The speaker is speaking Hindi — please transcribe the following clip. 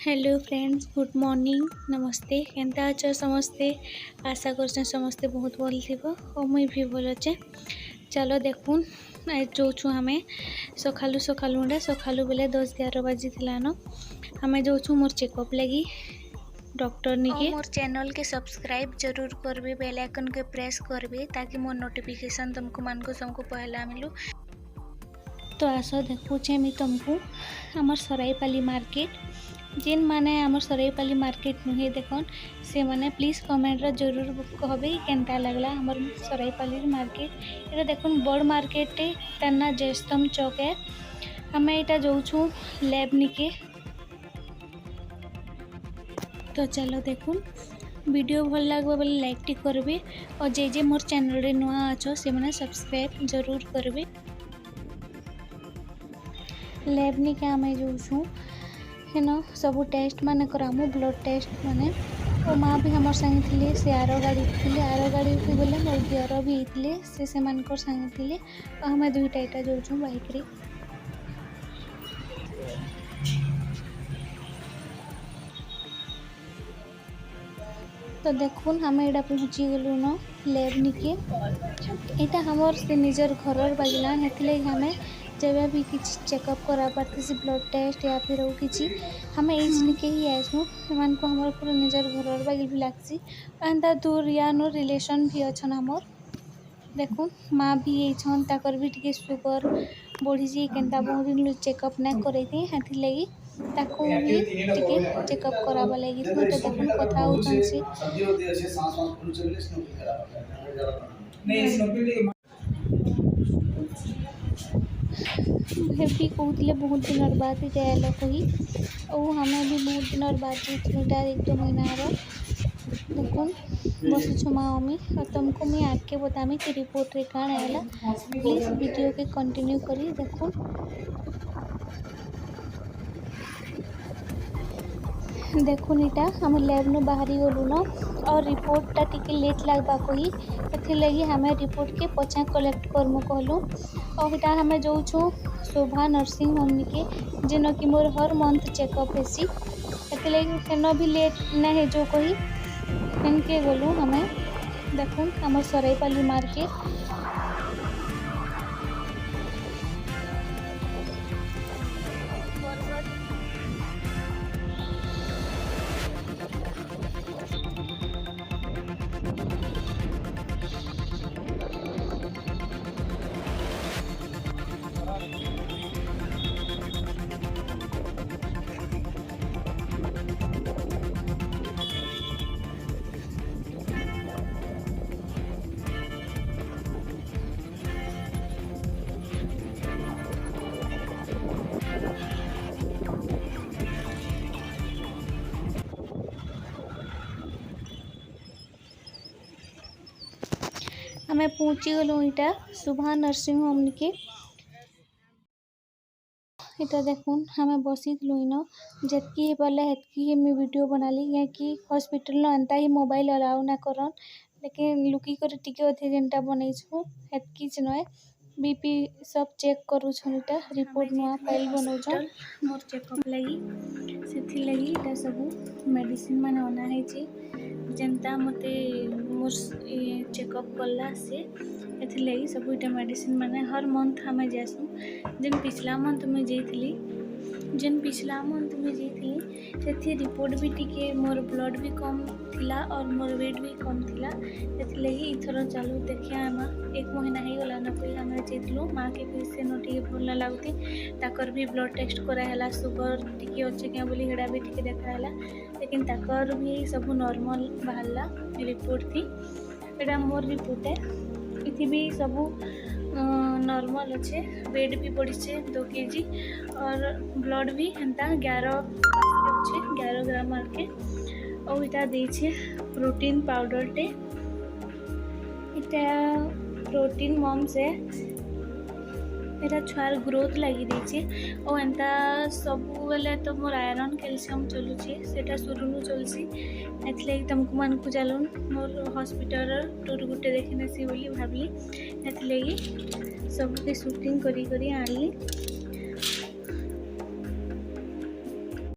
हेलो फ्रेंड्स, गुड मॉर्निंग, नमस्ते। केनता अच्छो समस्ते? आशा कर समस्ते बहुत भल थी और मुई भी भल अच्छे। चलो देखून जो हमें सकालू सकालू सकालू बेले 10-11 बजी थिलानो हमें जो मोर चेकअप लगी डॉक्टर निके मोर चैनल के सब्सक्राइब जरूर करबे, बेल आइकन के प्रेस करबे ताकि मोर नोटिफिकेशन तुमको मन को सबको पहला मिलू। तो आस देखुचे मी तुमको आमर सराईपाली मार्केट जेन माने आमर सराईपाली मार्केट नुहे देखन से माने प्लीज कमेंट रा जरूर कहबे केनता लगला आमर सराईपाली मार्केट। एटा देखुन बड़ मार्केट तन्ना जयस्तम चौक है। हमें एटा जाऊँ लैब निके। तो चलो देखुन वीडियो भल लगबे बोले लाइक टी करबे और जे मोर चैनल रे नुआ अच्छो से माने सब्सक्राइब जरूर करबे। लैब निके आमे जाऊँ हेन सबू टेस्ट माने करामु ब्लड टेस्ट माने ओ माँ भी हमर संगे थिले से आरो गाड़ी भी बोले मोर दियर भी थिले से मानकर संगे थिले और हमें दुईटा एटा जाऊँ बाइक रे। तो देखुन हमें एटा पहुँची गलु न लैब निके। एटा हमर से निजर घरर बाजला हेतले हमें जब भी किसी चेकअप करा पाते से ब्लड टेस्ट या फिर और किसी हमें एज निके ही आसू मान को हमर पूरा निजर घरर बागिल भी लागसी एंता दूर या नो रिलेशन भी अछन हमर। देखुन माँ भी एछन ताकर भी टिके सुगर बढ़ी जी केनता बहुत दिन चेकअप ना करैती हेथि लगी ताको भी टिके चेकअप कराबा लगी। तो देखुन कथा होछन से भी कहते बहुत दिन बाद जाए कही और हमें भी बहुत दिन बाद जीता 1-2 महीना देखुन बस माँ मम्मी और तुमको मैं आगे बतामी कि रिपोर्ट रे काण आएला। प्लीज वीडियो के कंटिन्यू करी देखुन। देखुन इटा हम लैब नु बाहरी गलु न और रिपोर्ट टा टिके लेट लगबा कही एथि लगी हमें रिपोर्ट के पछा कलेक्ट करमु कहलु और इटा हमें जाऊँ शोभा नर्सिंग होम निके जेन कि मोर हर मंथ चेकअप हेसी एथि लगी हेन भी लेट ना है जो कही इनके गलु हमें। देखुन हमर सराईपाली मार्केट हमें पहुँची गलु इटा शोभा नर्सिंग होम निके। इटा देखुन हमें बसी इन जितकी पारे हेतकी मैं वीडियो बनाली क्या कि हॉस्पिटल न एंता ही मोबाइल अलाउ ना करन लेकिन लुकी कर टिके अधे जेनटा बनईछु हेतकी नए बीपी सब चेक करूछन इटा रिपोर्ट नुआ फाइल बनौछन मोर चेकअप लगी सेथि लगी इटा सब मेडिसिन माने अना है जेनता मते मोर चेकअप करला से एथि लगी सब इटा मेडिसिन माने हर मंथ हमें जासु जेन पिछला मंथ में जेथी सेथि रिपोर्ट भी टिके मोर ब्लड भी कम थिला और मोर वेट भी कम थिला एथि लगी इथर चालू देखिया आमा 1 महीना ही गला न कोई हमें जेतलु माँ के भी से नोटी भल लागुती ताकर भी ब्लड टेस्ट कराला शुगर टिके अच्छे क्या बोली हेड़ा भी टिके देखाला लेकिन ताकर भी सब नॉर्मल बाहरला रिपोर्ट थी एटा मोर रिपोर्ट है इथि भी सब नॉर्मल अच्छे वेट भी बढ़ी 2 kg और ब्लड भी हेन्ता 11 अच्छे 11 ग्राम के और इटा देछे प्रोटीन पाउडर टे इटा प्रोटीन मम से एटा छुआर ग्रोथ लगी देछे और एंता सब बेले तो मोर आयरन कैल्शियम चलुचे सेटा शुरू चलसी एथले तुमको मन को चलून मोर हॉस्पिटल टूर गुटे देखने सी बोली भाबली एथले सब के शूटिंग करी आनली।